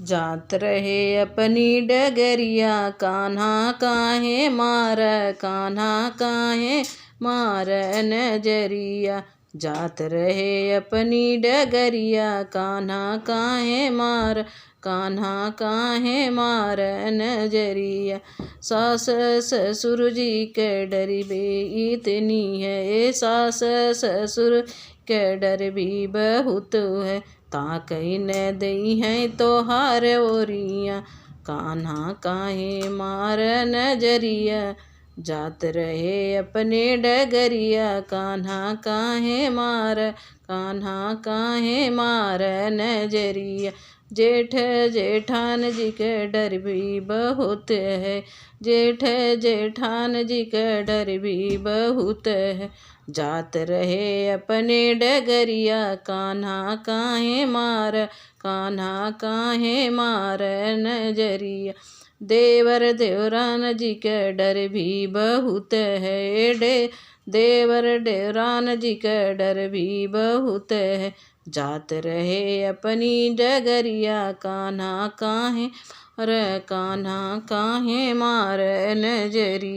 जात रहे अपनी डगरिया, कान्हा काहे मार, कान्हा काहे मार नजरिया। जात रहे अपनी डगरिया, कान्हा काहे मार, कान्हा काहे मार नजरिया। सास ससुर जी के डर भी इतनी है, सास ससुर के डर भी बहुत है। ताकई न दई है तोहार ओरिया, कान्हा काहे मार नजरिया। जात रहे अपने डगरिया, कान्हा काहे मार, कान्हा काहे मार नजरिया। जेठ जेठान जी के डर भी बहुत है, जेठ जेठान जी के डर भी बहुत है। जात रहे अपने डगरिया, कान्हा काहे मार, कान्हा काहे मार नजरिया। देवर देवरान जी के डर भी बहुत है, देवर देवरान जी के डर भी बहुत है। जात रहे अपनी डगरिया, कान्हा काहे मार, कान्हा काहे मार नजरिया।